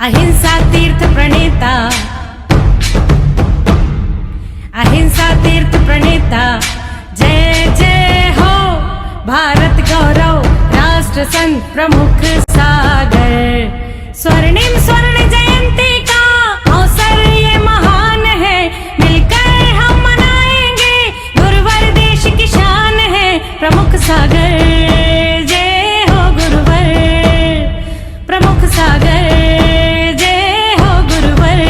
अहिंसा तीर्थ प्रणेता, अहिंसा तीर्थ प्रणेता, जय जय हो भारत गौरव, राष्ट्र संत प्रमुख सागर। स्वर्णिम स्वर्ण जयंती का अवसर ये महान है, मिलकर हम मनाएंगे, गुरुवर देश की शान है, प्रमुख सागर। जय हो गुरुवर, प्रमुख सागर, जय हो गुरुवर।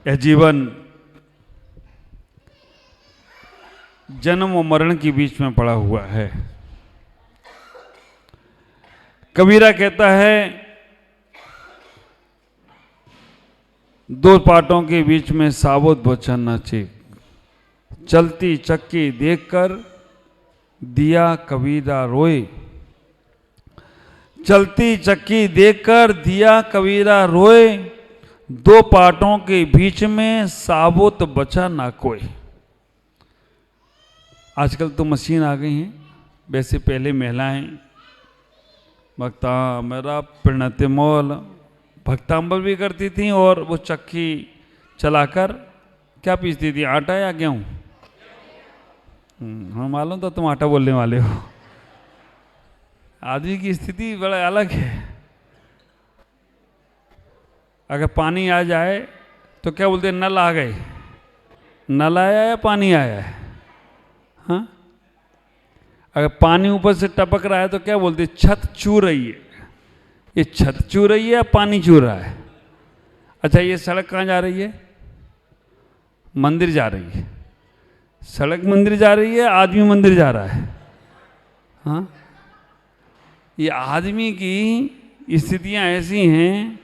यह जीवन जन्म और मरण के बीच में पड़ा हुआ है। कबीरा कहता है दो पाटों के बीच में साबुत वचन न चेक, चलती चक्की देखकर दिया कबीरा रोए, चलती चक्की देखकर दिया कबीरा रोए, दो पाटों के बीच में साबुत बचा ना कोई। आजकल तो मशीन आ गई हैं, वैसे पहले महिलाएं भक्ता मेरा प्रणति मोल भक्तांबर भी करती थी और वो चक्की चलाकर क्या पीसती थी, आटा या गेहूँ? हाँ मालूम तो तुम आटा बोलने वाले हो। आदमी की स्थिति बड़ा अलग है। अगर पानी आ जाए तो क्या बोलते हैं, नल आ गए, नल आया या पानी आया है? हाँ, अगर पानी ऊपर से टपक रहा है तो क्या बोलते हैं, छत चू रही है। ये छत चू रही है या पानी चू रहा है? अच्छा, ये सड़क कहाँ जा रही है? मंदिर जा रही है। सड़क मंदिर जा रही है, आदमी मंदिर जा रहा है। हाँ, ये आदमी की स्थितियां ऐसी हैं।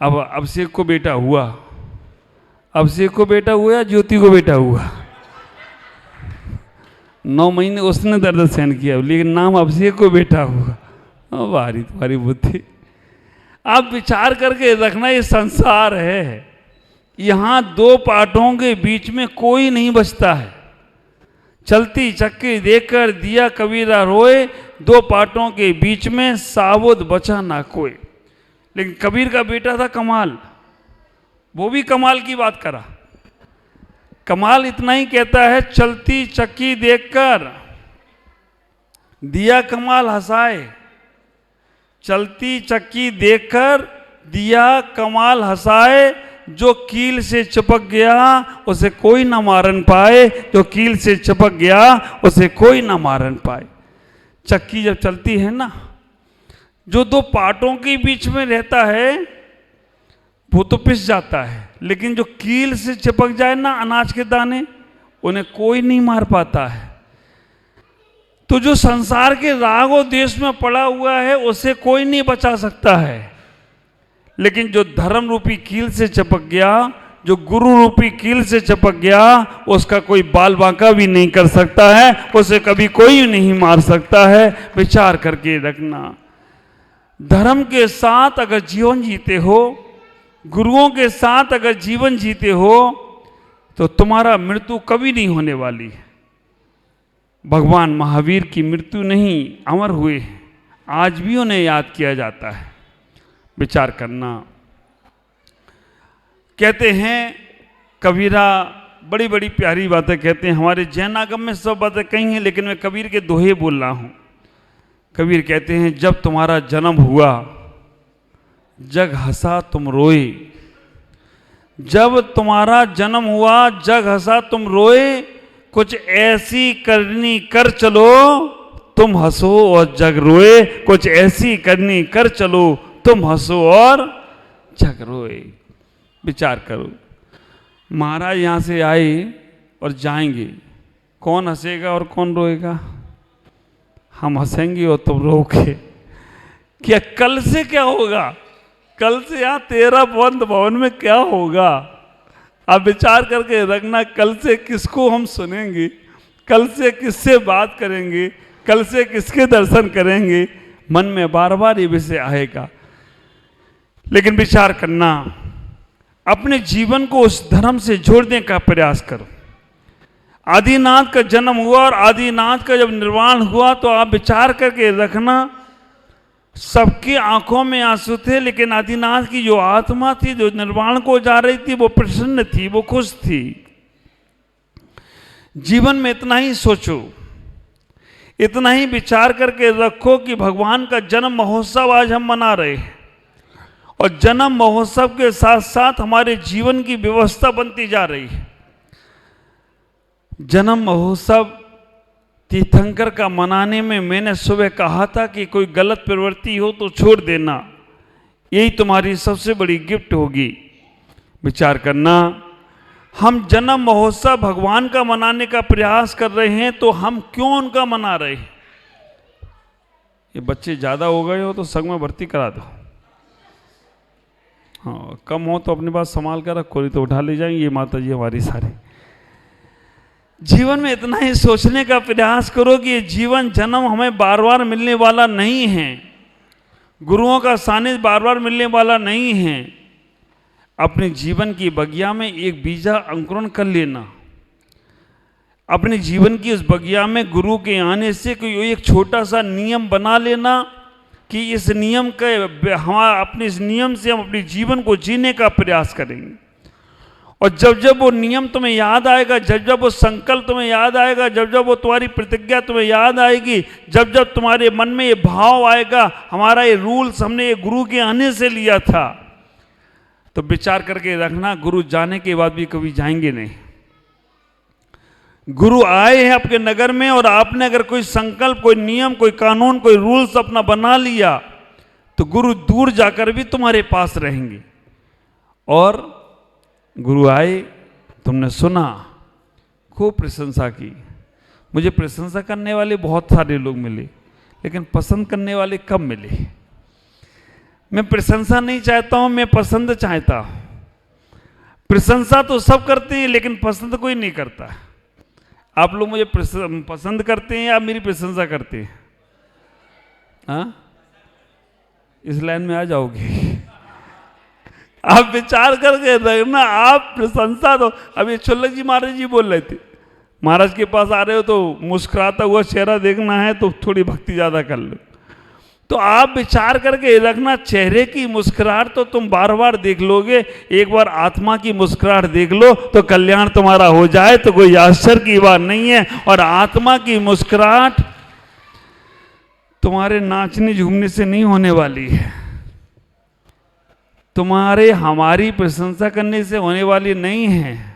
अब अभिषेक को बेटा हुआ, अभिषेक को बेटा हुआ या ज्योति को बेटा हुआ? 9 महीने उसने दर्द सहन किया, लेकिन नाम अभिषेक को बेटा हुआ। भारी तुम्हारी बुद्धि। आप विचार करके रखना, ये संसार है, यहाँ दो पाटों के बीच में कोई नहीं बचता है। चलती चक्की देखकर दिया कबीरा रोए, दो पाटों के बीच में साबुत बचा ना कोई। लेकिन कबीर का बेटा था कमाल, वो भी कमाल की बात करा। कमाल इतना ही कहता है, चलती चक्की देखकर दिया कमाल हंसाए, चलती चक्की देखकर दिया कमाल हंसाए, जो कील से चिपक गया उसे कोई ना मारन पाए, जो कील से चिपक गया उसे कोई ना मारन पाए। चक्की जब चलती है ना, जो दो पाटों के बीच में रहता है वो तो पिस जाता है, लेकिन जो कील से चिपक जाए ना अनाज के दाने, उन्हें कोई नहीं मार पाता है। तो जो संसार के राग और देश में पड़ा हुआ है उसे कोई नहीं बचा सकता है, लेकिन जो धर्म रूपी कील से चिपक गया, जो गुरु रूपी कील से चिपक गया, उसका कोई बाल बांका भी नहीं कर सकता है, उसे कभी कोई नहीं मार सकता है। विचार करके रखना, धर्म के साथ अगर जीवन जीते हो, गुरुओं के साथ अगर जीवन जीते हो, तो तुम्हारा मृत्यु कभी नहीं होने वाली है। भगवान महावीर की मृत्यु नहीं, अमर हुए, आज भी उन्हें याद किया जाता है। विचार करना। कहते हैं कबीरा बड़ी बड़ी प्यारी बातें कहते हैं। हमारे जैन आगम में सब बातें कही हैं, लेकिन मैं कबीर के दोहे बोल रहा हूँ। कबीर कहते हैं, जब तुम्हारा जन्म हुआ जग हंसा तुम रोए, जब तुम्हारा जन्म हुआ जग हंसा तुम रोए, कुछ ऐसी करनी कर चलो तुम हंसो और जग रोए, कुछ ऐसी करनी कर चलो तुम हंसो और जग रोए। विचार करो, महाराज यहाँ से आए और जाएंगे, कौन हंसेगा और कौन रोएगा? हम हंसेंगे और तुम रोओगे। क्या कल से क्या होगा? कल से यहाँ 13 बंद भवन में क्या होगा? आप विचार करके रखना, कल से किसको हम सुनेंगे, कल से किससे बात करेंगे, कल से किसके दर्शन करेंगे? मन में बार बार ये विषय आएगा। लेकिन विचार करना, अपने जीवन को उस धर्म से जोड़ने का प्रयास करो। आदिनाथ का जन्म हुआ और आदिनाथ का जब निर्वाण हुआ तो आप विचार करके रखना, सबकी आंखों में आंसू थे, लेकिन आदिनाथ की जो आत्मा थी जो निर्वाण को जा रही थी वो प्रसन्न थी, वो खुश थी। जीवन में इतना ही सोचो, इतना ही विचार करके रखो कि भगवान का जन्म महोत्सव आज हम मना रहे हैं और जन्म महोत्सव के साथ साथ हमारे जीवन की व्यवस्था बनती जा रही है। जन्म महोत्सव तीर्थंकर का मनाने में मैंने सुबह कहा था कि कोई गलत प्रवृत्ति हो तो छोड़ देना, यही तुम्हारी सबसे बड़ी गिफ्ट होगी। विचार करना, हम जन्म महोत्सव भगवान का मनाने का प्रयास कर रहे हैं तो हम क्यों उनका मना रहे हैं? ये बच्चे ज़्यादा हो गए हो तो संग में भर्ती करा दो। हाँ, कम हो तो अपने पास संभाल कर रखो, नहीं तो उठा ले जाएंगे ये माता जी हमारी सारी। जीवन में इतना ही सोचने का प्रयास करो कि ये जीवन जन्म हमें बार बार मिलने वाला नहीं है, गुरुओं का सानिध्य बार बार मिलने वाला नहीं है। अपने जीवन की बगिया में एक बीजा अंकुरण कर लेना, अपने जीवन की उस बगिया में गुरु के आने से कोई एक छोटा सा नियम बना लेना कि इस नियम के हम अपने इस नियम से हम अपने जीवन को जीने का प्रयास करेंगे। और जब जब वो नियम तुम्हें याद आएगा, जब जब वो संकल्प तुम्हें याद आएगा, जब जब वो तुम्हारी प्रतिज्ञा तुम्हें याद आएगी, जब जब तुम्हारे मन में ये भाव आएगा हमारा ये रूल्स हमने ये गुरु के आने से लिया था, तो विचार करके रखना गुरु जाने के बाद भी कभी जाएंगे नहीं। गुरु आए हैं आपके नगर में और आपने अगर कोई संकल्प, कोई नियम, कोई कानून, कोई रूल्स अपना बना लिया तो गुरु दूर जाकर भी तुम्हारे पास रहेंगे। और गुरु आए, तुमने सुना, खूब प्रशंसा की। मुझे प्रशंसा करने वाले बहुत सारे लोग मिले, लेकिन पसंद करने वाले कम मिले। मैं प्रशंसा नहीं चाहता हूं, मैं पसंद चाहता हूं। प्रशंसा तो सब करते हैं लेकिन पसंद कोई नहीं करता। आप लोग मुझे पसंद करते हैं या मेरी प्रशंसा करते हैं? हाँ, इस लाइन में आ जाओगे। आप विचार करके देखना, आप प्रशंसा तो अभी छुल्लक जी महाराज जी बोल रहे थे, महाराज के पास आ रहे हो तो मुस्कुराता हुआ चेहरा देखना है तो थोड़ी भक्ति ज्यादा कर लो। तो आप विचार करके रखना, चेहरे की मुस्कुराहट तो तुम बार बार देख लोगे, एक बार आत्मा की मुस्कुराहट देख लो तो कल्याण तुम्हारा हो जाए तो कोई आश्चर्य की बात नहीं है। और आत्मा की मुस्कुराहट तुम्हारे नाचने झूमने से नहीं होने वाली है, तुम्हारे हमारी प्रशंसा करने से होने वाली नहीं है।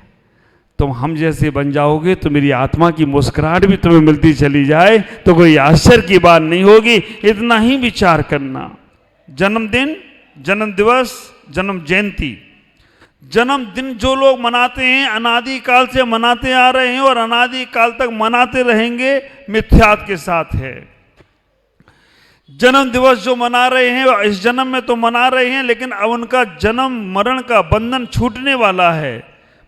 तुम हम जैसे बन जाओगे तो मेरी आत्मा की मुस्कुराहट भी तुम्हें मिलती चली जाए तो कोई आश्चर्य की बात नहीं होगी। इतना ही विचार करना। जन्मदिन, जन्म दिवस, जन्म जयंती, जन्मदिन जो लोग मनाते हैं अनादि काल से मनाते आ रहे हैं और अनादि काल तक मनाते रहेंगे, मिथ्यात्व के साथ है। जन्म दिवस जो मना रहे हैं इस जन्म में तो मना रहे हैं, लेकिन अब उनका जन्म मरण का बंधन छूटने वाला है,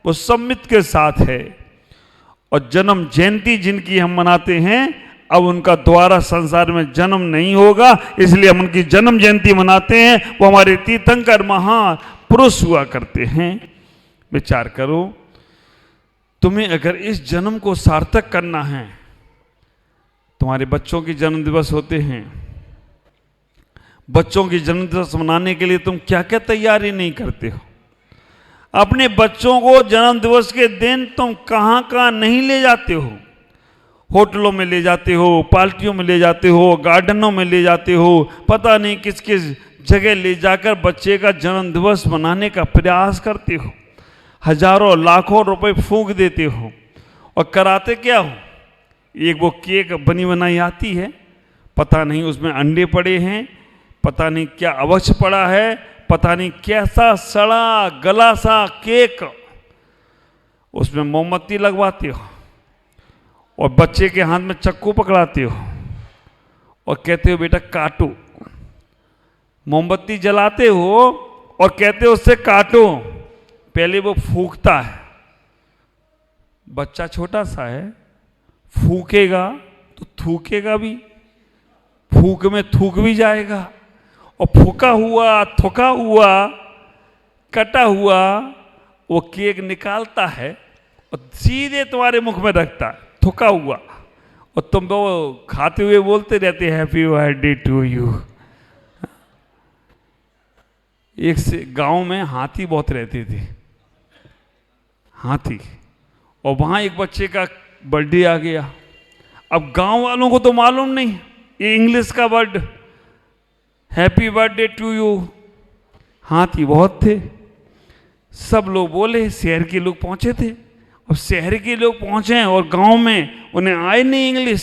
वो सम्मित के साथ है। और जन्म जयंती जिनकी हम मनाते हैं अब उनका दोबारा संसार में जन्म नहीं होगा, इसलिए हम उनकी जन्म जयंती मनाते हैं। वो हमारे तीर्थंकर महान पुरुष हुआ करते हैं। विचार करो, तुम्हें अगर इस जन्म को सार्थक करना है, तुम्हारे बच्चों के जन्म दिवस होते हैं, बच्चों की जन्म दिवस मनाने के लिए तुम क्या क्या तैयारी नहीं करते हो? अपने बच्चों को जन्म दिवस के दिन तुम कहां कहां नहीं ले जाते हो? होटलों में ले जाते हो, पार्टियों में ले जाते हो, गार्डनों में ले जाते हो, पता नहीं किस किस जगह ले जाकर बच्चे का जन्म दिवस मनाने का प्रयास करते हो। हजारों लाखों रुपए फूंक देते हो और कराते क्या हो? एक वो केक बनी बनाई आती है, पता नहीं उसमें अंडे पड़े हैं, पता नहीं क्या अवश्य पड़ा है, पता नहीं कैसा सड़ा गला सा केक, उसमें मोमबत्ती लगवाते हो और बच्चे के हाथ में चक्कू पकड़ाते हो और कहते हो बेटा काटो। मोमबत्ती जलाते हो और कहते हो उससे काटो। पहले वो फूंकता है, बच्चा छोटा सा है, फूकेगा तो थूकेगा भी, फूक में थूक भी जाएगा और फूका हुआ, थुका हुआ, कटा हुआ वो केक निकालता है और सीधे तुम्हारे मुख में रखता है थुका हुआ, और तुम वो खाते हुए बोलते रहते हैप्पी बर्थडे टू यू। एक से गांव में हाथी बहुत रहते थे, हाथी, और वहां एक बच्चे का बर्थडे आ गया। अब गांव वालों को तो मालूम नहीं ये इंग्लिश का word happy birthday to you, हाथी बहुत थे, सब लोग बोले, शहर के लोग पहुंचे थे। अब शहर के लोग पहुंचे और गांव में उन्हें आए नहीं इंग्लिश,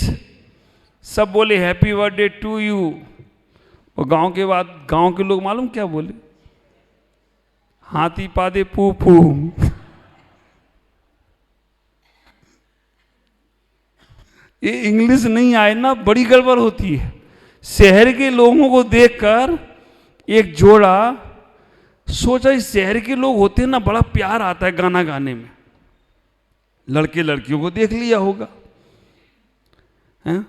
सब बोले हैप्पी बर्थडे टू यू। और गांव के लोग मालूम क्या बोले, हाथी पादे पू पू। ये इंग्लिश नहीं आए ना, बड़ी गड़बड़ होती है। शहर के लोगों को देखकर एक जोड़ा सोचा, इस शहर के लोग होते हैं ना, बड़ा प्यार आता है गाना गाने में, लड़के लड़कियों को देख लिया होगा, हैं?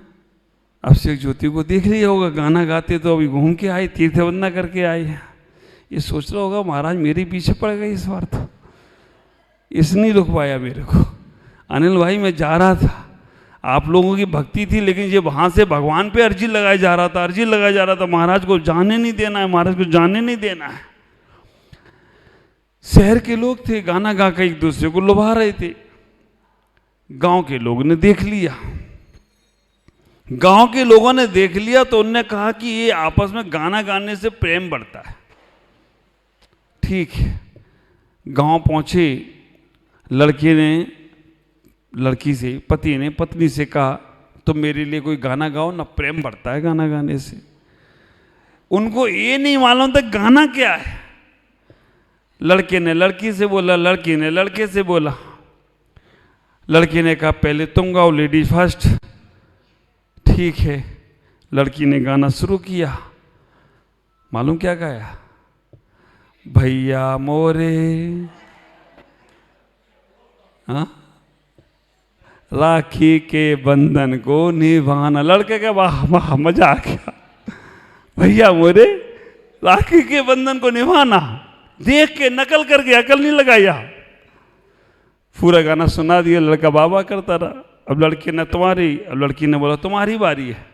अभिषेक ज्योति को देख लिया होगा, गाना गाते तो अभी घूम के आए, तीर्थ वंदना करके आए हैं। ये सोच रहा होगा महाराज मेरे पीछे पड़ गए इस बार, तो इसने नहीं रुक पाया मेरे को। अनिल भाई मैं जा रहा था, आप लोगों की भक्ति थी, लेकिन ये वहां से भगवान पे अर्जी लगाया जा रहा था, महाराज को जाने नहीं देना है, महाराज को जाने नहीं देना है। शहर के लोग थे, गाना गा के एक दूसरे को लुभा रहे थे। गांव के लोगों ने देख लिया, तो उन्होंने कहा कि ये आपस में गाना गाने से प्रेम बढ़ता है। ठीक है, गांव पहुंचे, पति ने पत्नी से कहा तुम मेरे लिए कोई गाना गाओ ना, प्रेम बढ़ता है गाना गाने से। उनको ये नहीं मालूम था गाना क्या है। लड़के ने लड़की से बोला, लड़की ने लड़के से बोला। लड़के ने कहा पहले तुम गाओ, लेडीज फर्स्ट। ठीक है, लड़की ने गाना शुरू किया। मालूम क्या गाया, भैया मोरे, हाँ, राखी के बंधन को निभाना। लड़के का वाह वाह मजा आ गया, भैया मोरे राखी के बंधन को निभाना। देख के नकल करके अकल नहीं लगाया, पूरा गाना सुना दिया। लड़का बाबा करता रहा। अब लड़के ने तुम्हारी, अब लड़की ने बोला तुम्हारी बारी है।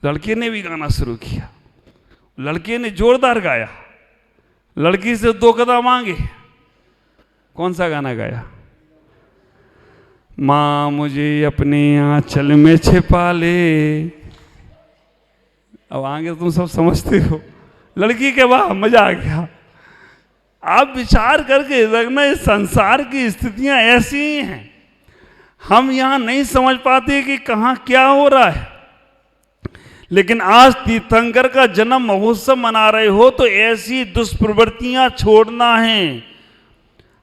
लड़के ने भी गाना शुरू किया, लड़के ने जोरदार गाया, लड़की से 2 कदम मांगे। कौन सा गाना गाया, माँ मुझे अपने आंचल में छिपा ले। अब आगे तुम सब समझते हो। लड़की के वाह मजा आ गया। आप विचार करके रखना, इस संसार की स्थितियां ऐसी ही हैं, हम यहां नहीं समझ पाते कि कहां क्या हो रहा है। लेकिन आज तीर्थंकर का जन्म महोत्सव मना रहे हो तो ऐसी दुष्प्रवृत्तियां छोड़ना है।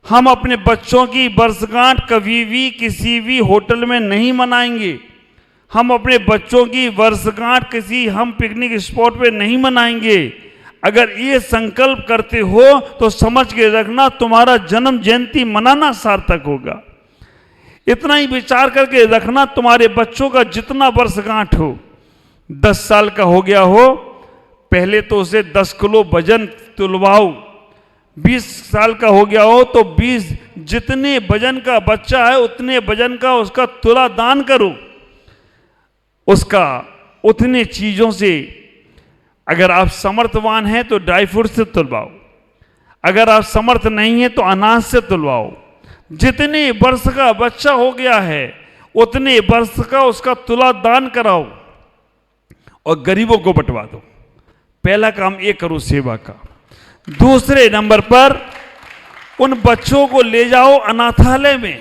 हम अपने बच्चों की वर्षगांठ कभी भी किसी भी होटल में नहीं मनाएंगे। हम अपने बच्चों की वर्षगांठ किसी हम पिकनिक स्पॉट पे नहीं मनाएंगे। अगर ये संकल्प करते हो तो समझ के रखना तुम्हारा जन्म जयंती मनाना सार्थक होगा। इतना ही विचार करके रखना, तुम्हारे बच्चों का जितना वर्षगांठ हो, 10 साल का हो गया हो, पहले तो उसे 10 किलो वजन तुलवाओ। 20 साल का हो गया हो तो 20 जितने वजन का बच्चा है उतने वजन का उसका तुला दान करो। उसका उतने चीजों से, अगर आप समर्थवान हैं तो ड्राई फ्रूट से तुलवाओ, अगर आप समर्थ नहीं है तो अनाज से तुलवाओ। जितने वर्ष का बच्चा हो गया है उतने वर्ष का उसका तुला दान कराओ और गरीबों को बंटवा दो। पहला काम ये करो सेवा का। दूसरे नंबर पर उन बच्चों को ले जाओ अनाथालय में,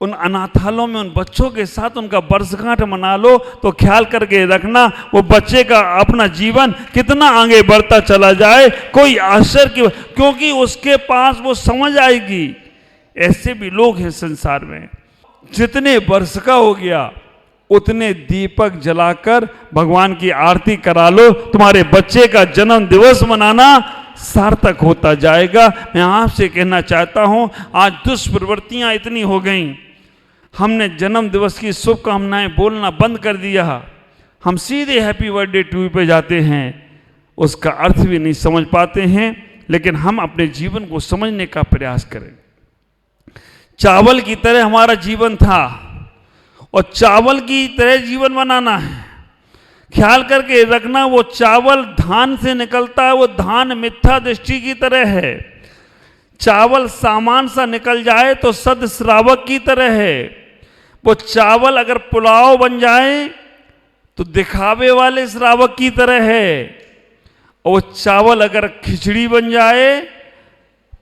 उन अनाथालयों में उन बच्चों के साथ उनका वर्षगांठ मना लो। तो ख्याल करके रखना वो बच्चे का अपना जीवन कितना आगे बढ़ता चला जाए, कोई आश्चर्य, क्योंकि उसके पास वो समझ आएगी। ऐसे भी लोग हैं संसार में। जितने वर्ष का हो गया उतने दीपक जलाकर भगवान की आरती करा लो, तुम्हारे बच्चे का जन्म दिवस मनाना सार्थक होता जाएगा। मैं आपसे कहना चाहता हूं, आज दुष्प्रवृत्तियां इतनी हो गई, हमने जन्म दिवस की शुभकामनाएं बोलना बंद कर दिया। हम सीधे हैप्पी बर्थडे टू यू पे जाते हैं, उसका अर्थ भी नहीं समझ पाते हैं। लेकिन हम अपने जीवन को समझने का प्रयास करें। चावल की तरह हमारा जीवन था और चावल की तरह जीवन बनाना है। ख्याल करके रखना, वो चावल धान से निकलता है, वो धान मिथ्या दृष्टि की तरह है। चावल सामान सा निकल जाए तो सद श्रावक की तरह है। वो चावल अगर पुलाव बन जाए तो दिखावे वाले श्रावक की तरह है। और वो चावल अगर खिचड़ी बन जाए,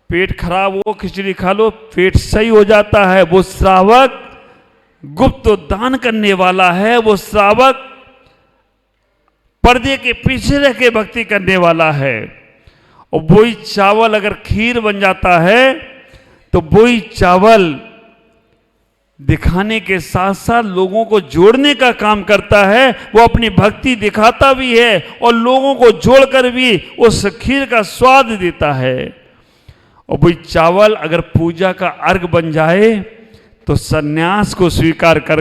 पेट खराब हो, खिचड़ी खा लो, पेट सही हो जाता है। वो श्रावक गुप्त दान करने वाला है। वो श्रावक पर्दे के पीछे रह के भक्ति करने वाला है। और वही चावल अगर खीर बन जाता है तो वही चावल दिखाने के साथ साथ लोगों को जोड़ने का काम करता है। वो अपनी भक्ति दिखाता भी है और लोगों को जोड़कर भी उस खीर का स्वाद देता है। और वही चावल अगर पूजा का अर्घ बन जाए तो सन्यास को स्वीकार कर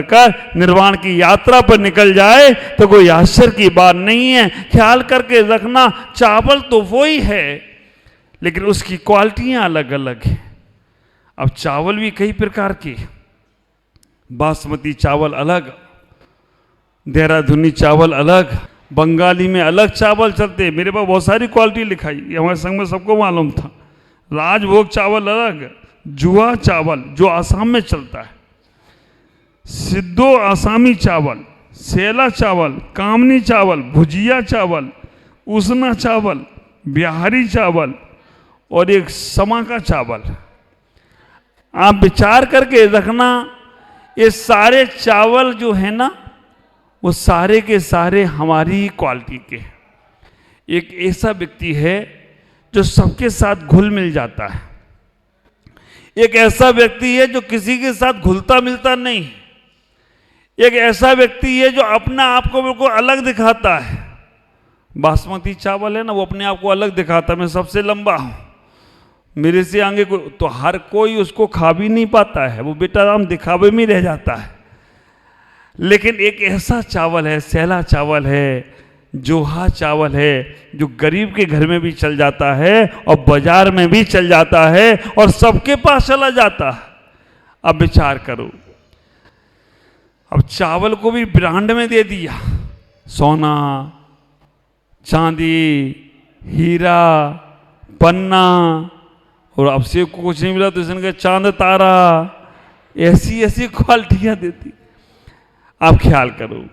निर्वाण की यात्रा पर निकल जाए तो कोई आश्चर्य की बात नहीं है। ख्याल करके रखना, चावल तो वही है लेकिन उसकी क्वालिटियां अलग अलग हैं। अब चावल भी कई प्रकार के, बासमती चावल अलग, देहरादूनी चावल अलग, बंगाली में अलग चावल चलते। मेरे पास बहुत सारी क्वालिटी लिखाई, हमारे संग में सबको मालूम था। राजभोग चावल अलग, जुआ चावल जो आसाम में चलता है, सिद्धो आसामी चावल, सेला चावल, कामनी चावल, भुजिया चावल, उसना चावल, बिहारी चावल और एक समा का चावल। आप विचार करके रखना, ये सारे चावल जो है ना, वो सारे के सारे हमारी क्वालिटी के। एक ऐसा व्यक्ति है जो सबके साथ घुल मिल जाता है। एक ऐसा व्यक्ति है जो किसी के साथ घुलता मिलता नहीं। एक ऐसा व्यक्ति है जो अपना आप को बिल्कुल अलग दिखाता है। बासमती चावल है ना, वो अपने आप को अलग दिखाता है, मैं सबसे लंबा हूं, मेरे से आगे तो हर कोई उसको खा भी नहीं पाता है, वो बेटा दिखावे में रह जाता है। लेकिन एक ऐसा चावल है, सैला चावल है, जोहा चावल है, जो गरीब के घर में भी चल जाता है और बाजार में भी चल जाता है और सबके पास चला जाता है। अब विचार करो, अब चावल को भी ब्रांड में दे दिया, सोना, चांदी, हीरा, पन्ना, और अब से कुछ नहीं मिला तो इसने चांद तारा, ऐसी ऐसी क्वालिटियां देती। आप ख्याल करो,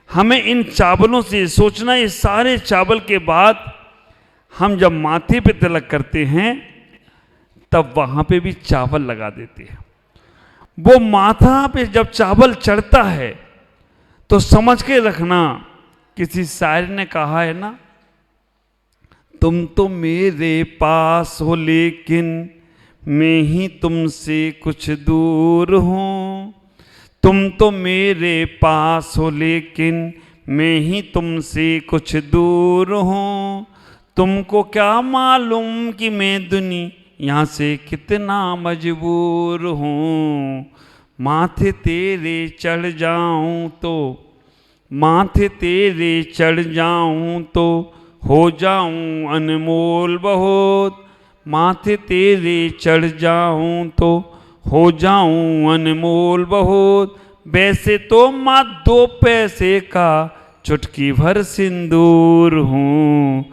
हमें इन चावलों से सोचना, ये सारे चावल के बाद हम जब माथे पे तिलक करते हैं तब वहां पे भी चावल लगा देते हैं। वो माथा पे जब चावल चढ़ता है तो समझ के रखना, किसी शायर ने कहा है ना, तुम तो मेरे पास हो लेकिन मैं ही तुमसे कुछ दूर हूँ। तुम तो मेरे पास हो लेकिन मैं ही तुमसे कुछ दूर हूँ। तुमको क्या मालूम कि मैं दुनिया से कितना मजबूर हूँ। माथे तेरे चढ़ जाऊँ तो, माथे तेरे चढ़ जाऊँ तो हो जाऊँ अनमोल बहुत। माथे तेरे चढ़ जाऊँ तो हो जाऊं अनमोल बहुत। वैसे तो माँ 2 पैसे का चुटकी भर सिंदूर हूँ।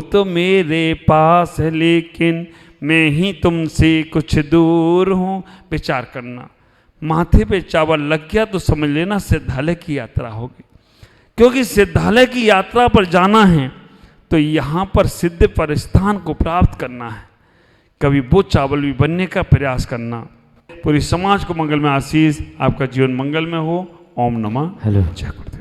तो मेरे पास है लेकिन मैं ही तुमसे कुछ दूर हूँ। विचार करना, माथे पे चावल लग गया तो समझ लेना सिद्धालय की यात्रा होगी, क्योंकि सिद्धालय की यात्रा पर जाना है तो यहाँ पर सिद्ध पर स्थान को प्राप्त करना है। कभी वो चावल भी बनने का प्रयास करना। पूरी समाज को मंगल में आशीष, आपका जीवन मंगल में हो। ओम नमः। हेलो। जय गुरुदेव।